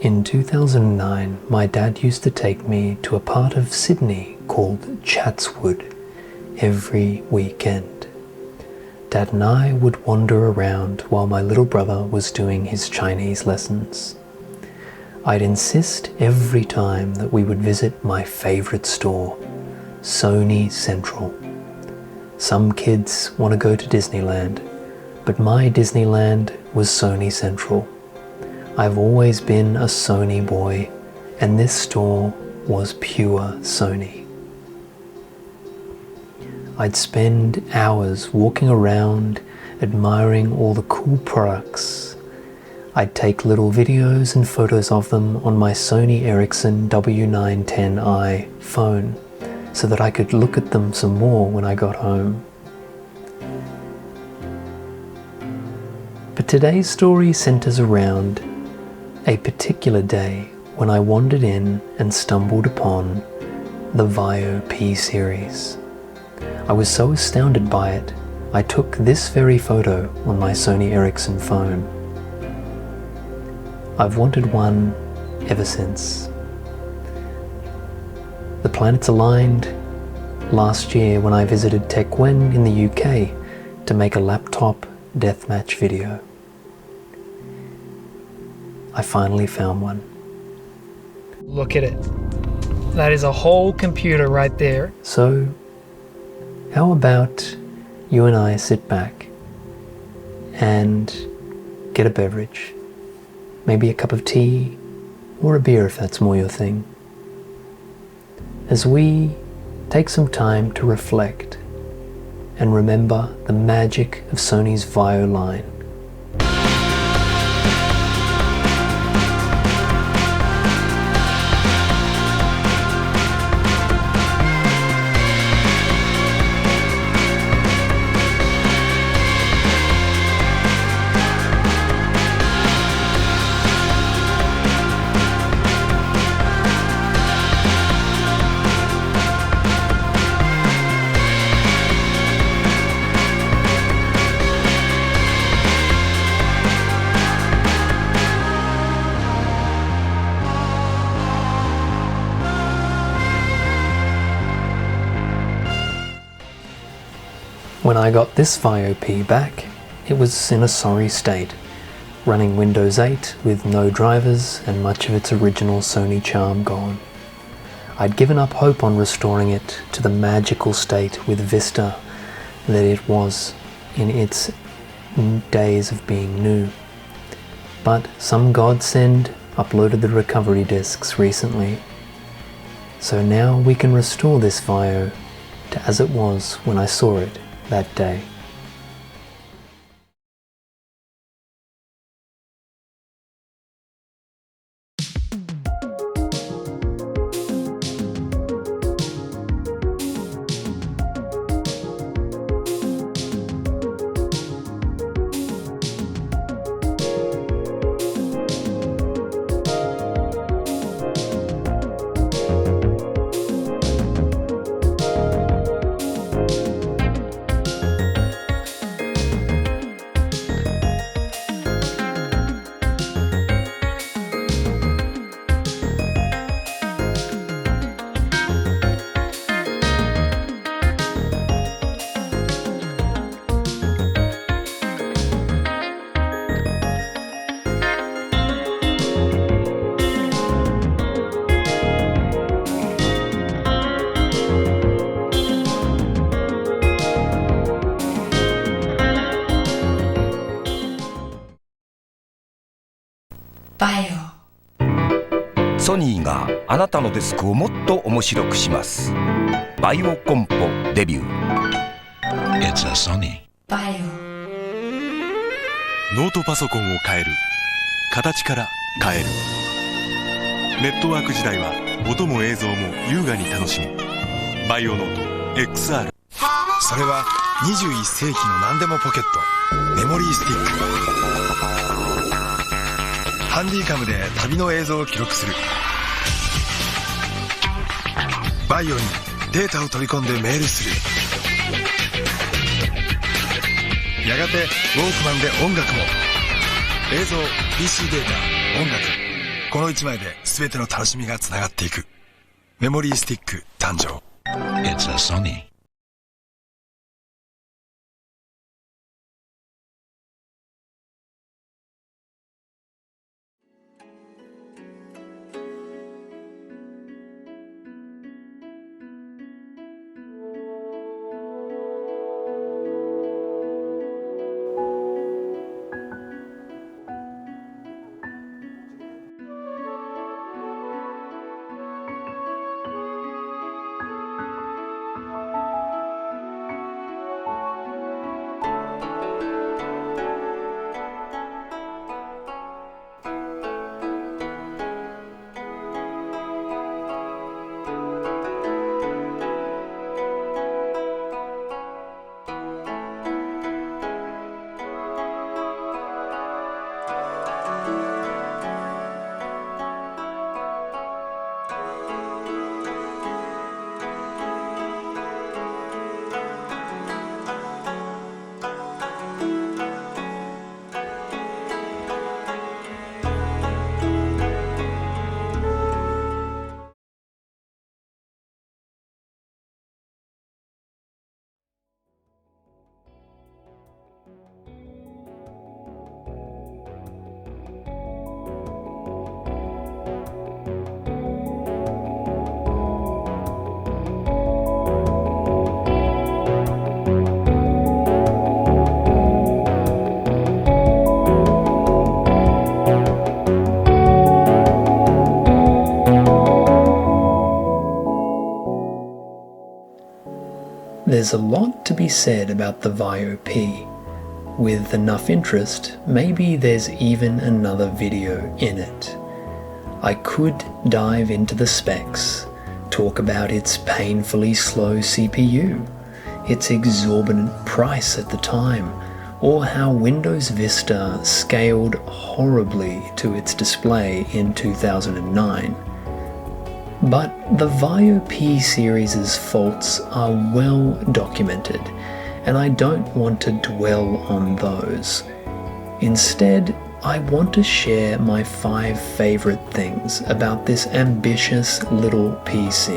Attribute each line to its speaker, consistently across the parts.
Speaker 1: In 2009, my dad used to take me to a part of Sydney called Chatswood every weekend. Dad and I would wander around while my little brother was doing his Chinese lessons. I'd insist every time that we would visit my favorite store, Sony Central. Some kids want to go to Disneyland, but my Disneyland was Sony Central. I've always been a Sony boy, and this store was pure Sony. I'd spend hours walking around, admiring all the cool products. I'd take little videos and photos of them on my Sony Ericsson W910i phone so that I could look at them some more when I got home. But today's story centers around a particular day when I wandered in and stumbled upon the Vaio P series. I was so astounded by it, I took this very photo on my Sony Ericsson phone. I've wanted one ever since. The planets aligned last year when I visited Taekwon in the UK to make a laptop deathmatch video. I finally found one.
Speaker 2: Look at it. That is a whole computer right there.
Speaker 1: So, how about you and I sit back and get a beverage? Maybe a cup of tea or a beer if that's more your thing. As we take some time to reflect and remember the magic of Sony's Vaio line. When I got this Vaio P back, it was in a sorry state, running Windows 8 with no drivers and much of its original Sony charm gone. I'd given up hope on restoring it to the magical state with Vista that it was in its days of being new. But some godsend uploaded the recovery disks recently, so now we can restore this Vaio to as it was when I saw it that day.
Speaker 3: ソニーがあなたのデスクをもっと面白くします。バイオコンポデビュー。It's a Sony.
Speaker 4: バイオ。
Speaker 5: ノートパソコンを変える。形から変える。ネットワーク時代は音も映像も優雅に楽しむ。バイオノート XR。
Speaker 6: それは21世紀の何でもポケット。メモリースティック。ハンディカムで旅の映像を記録する。バイオにデータを取り込んでメールする。やがてウォークマンで音楽も。映像 PC データ音楽この1枚で全ての楽しみがつながっていく。メモリースティック誕生。
Speaker 3: It's a Sony.
Speaker 1: There's a lot to be said about the Vaio P. With enough interest, maybe there's even another video in it. I could dive into the specs, talk about its painfully slow CPU, its exorbitant price at the time, or how Windows Vista scaled horribly to its display in 2009. But the Vaio P series' faults are well documented, and I don't want to dwell on those. Instead, I want to share my 5 favorite things about this ambitious little PC.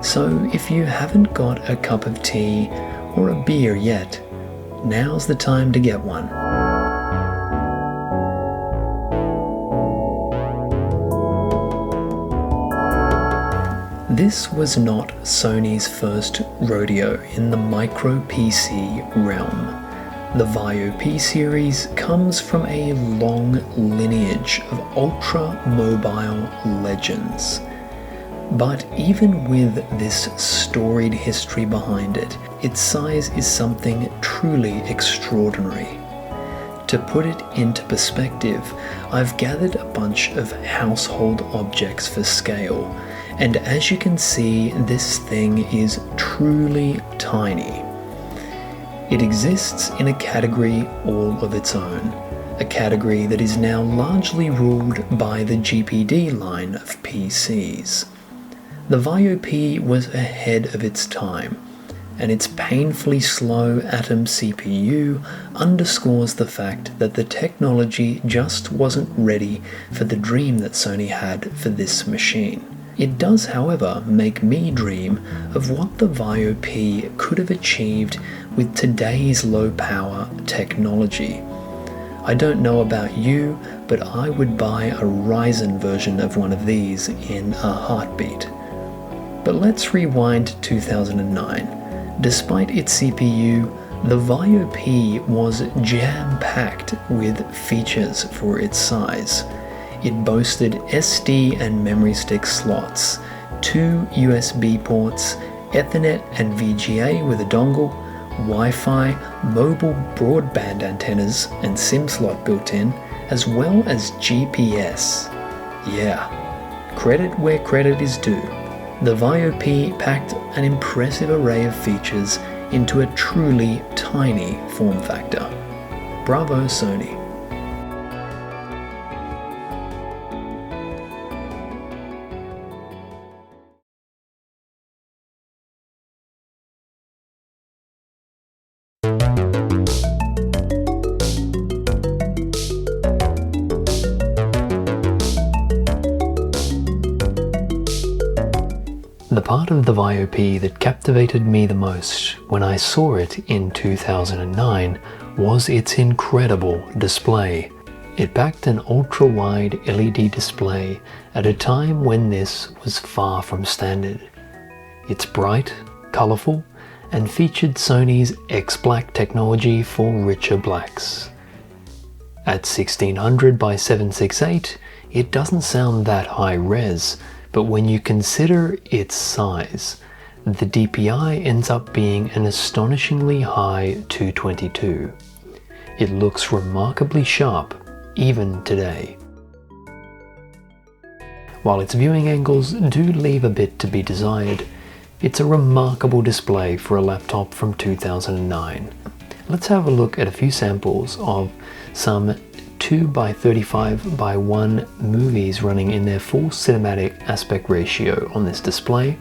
Speaker 1: So if you haven't got a cup of tea or a beer yet, now's the time to get one. This was not Sony's first rodeo in the micro PC realm. The Vaio P series comes from a long lineage of ultra-mobile legends. But even with this storied history behind it, its size is something truly extraordinary. To put it into perspective, I've gathered a bunch of household objects for scale, and as you can see, this thing is truly tiny. It exists in a category all of its own, a category that is now largely ruled by the GPD line of PCs. The Vaio P was ahead of its time, and its painfully slow Atom CPU underscores the fact that the technology just wasn't ready for the dream that Sony had for this machine. It does, however, make me dream of what the Vaio P could have achieved with today's low-power technology. I don't know about you, but I would buy a Ryzen version of one of these in a heartbeat. But let's rewind to 2009. Despite its CPU, the Vaio P was jam-packed with features for its size. It boasted SD and memory stick slots, 2 USB ports, Ethernet and VGA with a dongle, Wi-Fi, mobile broadband antennas and SIM slot built in, as well as GPS. Yeah, credit where credit is due. The Vaio P packed an impressive array of features into a truly tiny form factor. Bravo, Sony. The part of the Vaio P that captivated me the most when I saw it in 2009 was its incredible display. It packed an ultra-wide LED display at a time when this was far from standard. It's bright, colourful, and featured Sony's X-Black technology for richer blacks. At 1600 by 768, it doesn't sound that high res, but when you consider its size, the DPI ends up being an astonishingly high 222. It looks remarkably sharp, even today. While its viewing angles do leave a bit to be desired, it's a remarkable display for a laptop from 2009. Let's have a look at a few samples of some 2x35x1 movies running in their full cinematic aspect ratio on this display.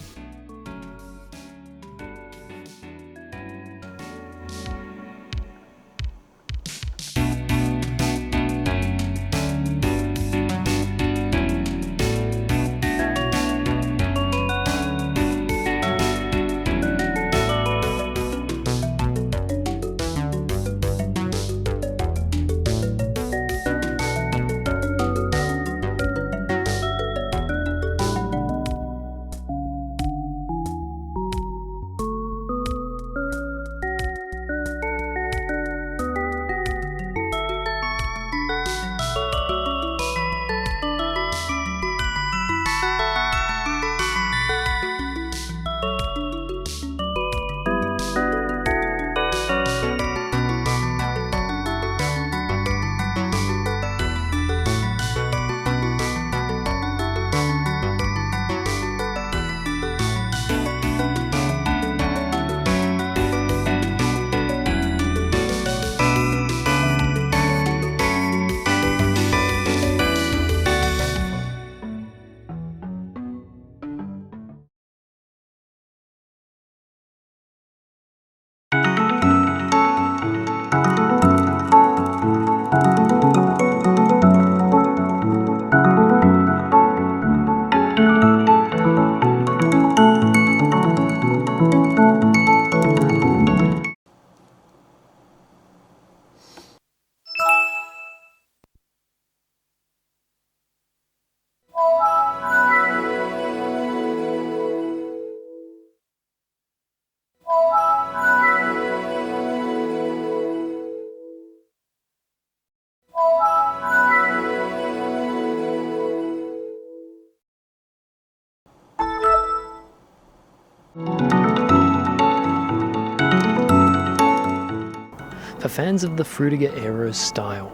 Speaker 1: For fans of the Frutiger Aero's style,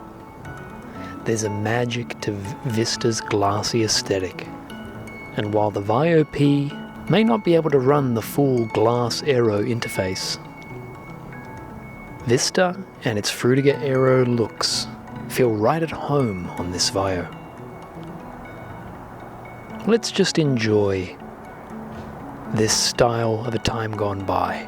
Speaker 1: there's a magic to Vista's glassy aesthetic. And while the Vaio P may not be able to run the full glass Aero interface, Vista and its Frutiger Aero looks feel right at home on this Vaio. Let's just enjoy this style of a time gone by.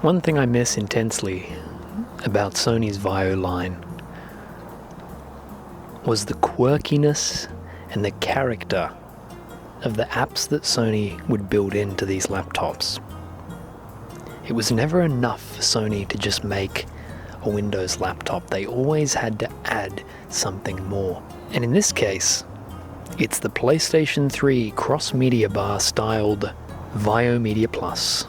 Speaker 1: One thing I miss intensely about Sony's Vaio line was the quirkiness and the character of the apps that Sony would build into these laptops. It was never enough for Sony to just make a Windows laptop. They always had to add something more. And in this case, It's the PlayStation 3 cross-media bar styled Vaio Media Plus.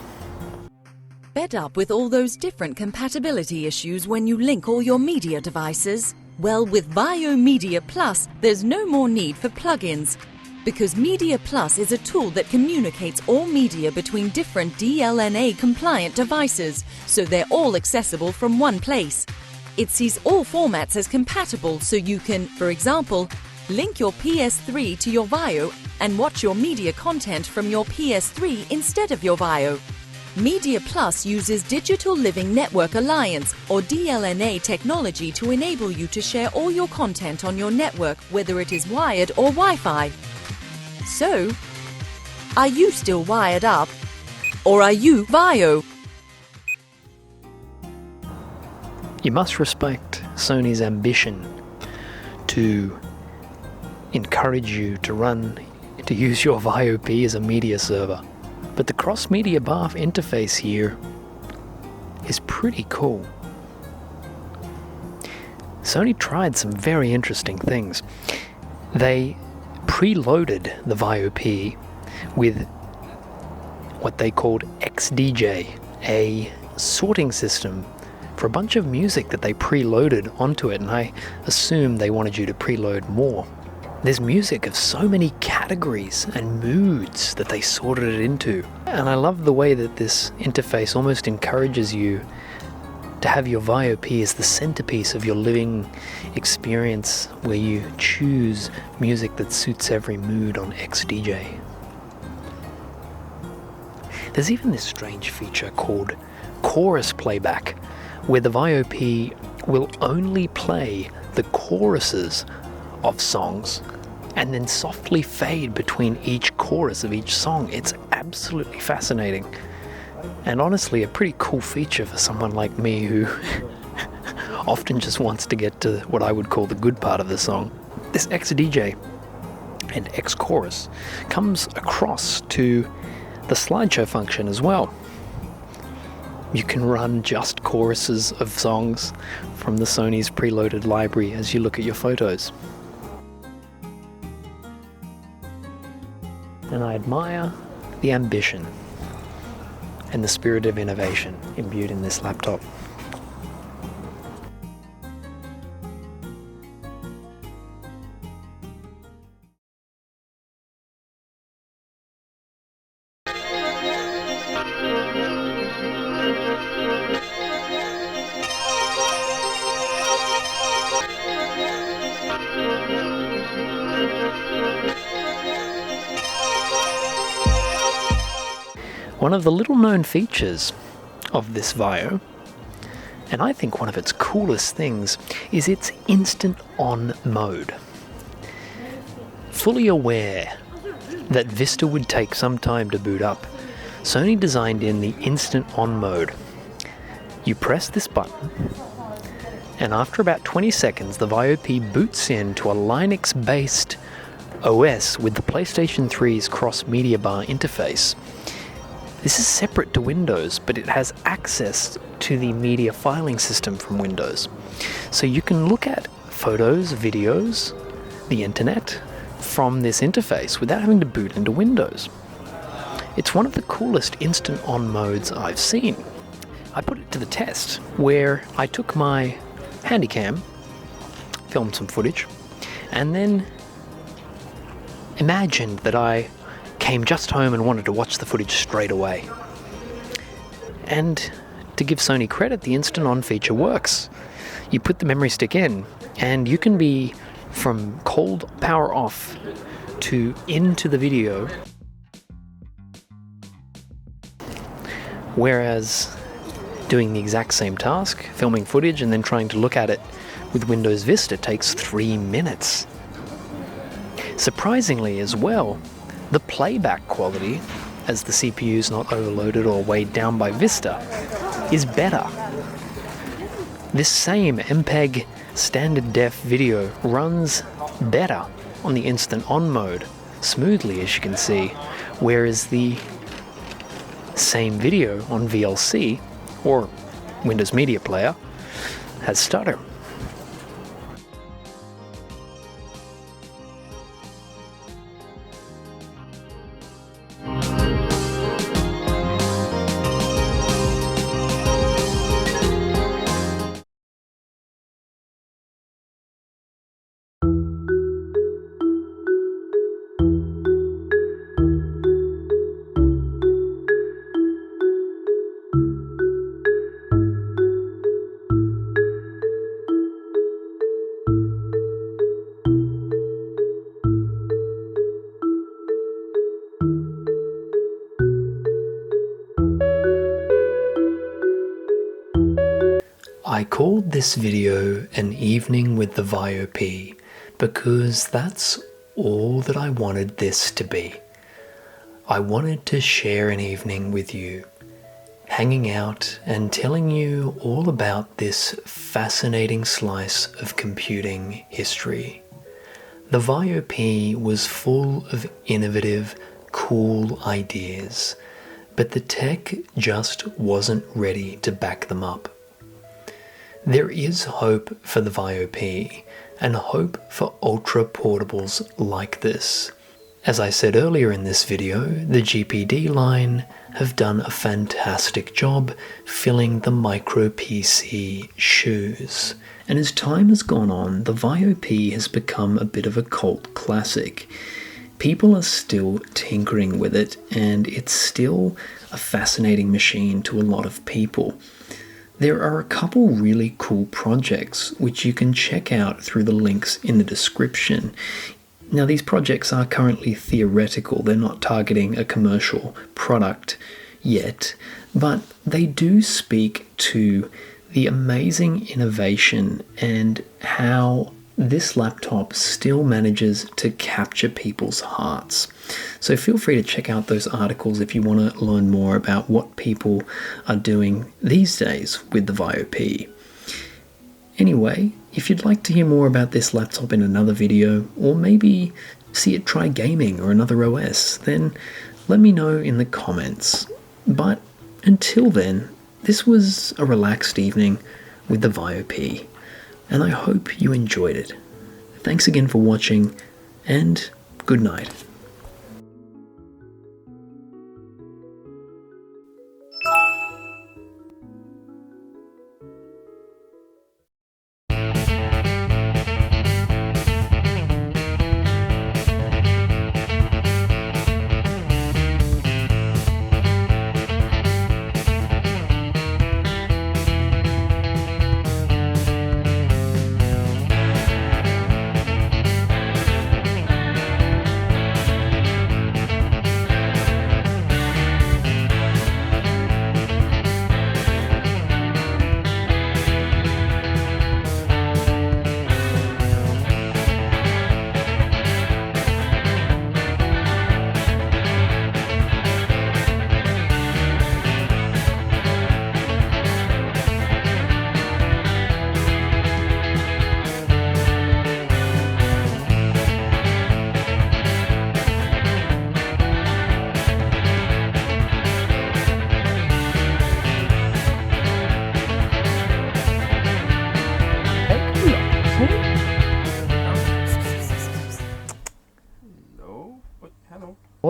Speaker 4: Fed up with all those different compatibility issues when you link all your media devices? Well, with Vaio Media Plus, there's no more need for plugins, because Media Plus is a tool that communicates all media between different DLNA-compliant devices, so they're all accessible from one place. It sees all formats as compatible, so you can, for example, link your PS3 to your Vaio and watch your media content from your PS3 instead of your Vaio. Media Plus uses Digital Living Network Alliance, or DLNA technology, to enable you to share all your content on your network, whether it is wired or Wi-Fi. So, are you still wired up? Or are you Vaio?
Speaker 1: You must respect Sony's ambition to encourage you to use your Vaio P as a media server. But the cross-media bar interface here is pretty cool. Sony tried some very interesting things. They preloaded the Vaio P with what they called XDJ, a sorting system for a bunch of music that they preloaded onto it, and I assume they wanted you to preload more. There's music of so many categories and moods that they sorted it into. And I love the way that this interface almost encourages you to have your Vaio P as the centerpiece of your living experience, where you choose music that suits every mood on XDJ. There's even this strange feature called chorus playback, where the Vaio P will only play the choruses of songs and then softly fade between each chorus of each song. It's absolutely fascinating, and honestly a pretty cool feature for someone like me who often just wants to get to what I would call the good part of the song. This XDJ and X-Chorus comes across to the slideshow function as well. You can run just choruses of songs from the Sony's preloaded library as you look at your photos. And I admire the ambition and the spirit of innovation imbued in this laptop. One of the little-known features of this Vaio, and I think one of its coolest things, is its instant on mode. Fully aware that Vista would take some time to boot up, Sony designed in the instant on mode. You press this button, and after about 20 seconds, the Vaio P boots into a Linux-based OS with the PlayStation 3's cross-media bar interface. This is separate to Windows, but it has access to the media filing system from Windows. So you can look at photos, videos, the internet from this interface without having to boot into Windows. It's one of the coolest instant on modes I've seen. I put it to the test, where I took my Handycam, filmed some footage, and then imagined that I came just home and wanted to watch the footage straight away. And to give Sony credit, the instant on feature works. You put the memory stick in, and you can be from cold power off to into the video, whereas doing the exact same task, filming footage and then trying to look at it with Windows Vista, takes 3 minutes. Surprisingly as well, the playback quality, as the CPU is not overloaded or weighed down by Vista, is better. This same MPEG standard def video runs better on the instant on mode, smoothly as you can see, whereas the same video on VLC or Windows Media Player has stutter. I called this video an evening with the Vaio P because that's all that I wanted this to be. I wanted to share an evening with you, hanging out and telling you all about this fascinating slice of computing history. The Vaio P was full of innovative, cool ideas, but the tech just wasn't ready to back them up. There is hope for the Vaio P and hope for ultra portables like this. As I said earlier in this video, the GPD line have done a fantastic job filling the micro PC shoes. And as time has gone on, the Vaio P has become a bit of a cult classic. People are still tinkering with it, and it's still a fascinating machine to a lot of people. There are a couple really cool projects which you can check out through the links in the description. Now, these projects are currently theoretical, they're not targeting a commercial product yet, but they do speak to the amazing innovation and how this laptop still manages to capture people's hearts. So feel free to check out those articles if you want to learn more about what people are doing these days with the Vaio P. Anyway, if you'd like to hear more about this laptop in another video, or maybe see it try gaming or another OS, then let me know in the comments. But until then, this was a relaxed evening with the Vaio P, and I hope you enjoyed it. Thanks again for watching, and good night.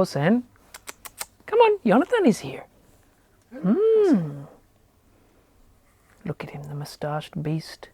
Speaker 2: Sen. Come on, Jonathan is here. Look at him, the moustached beast.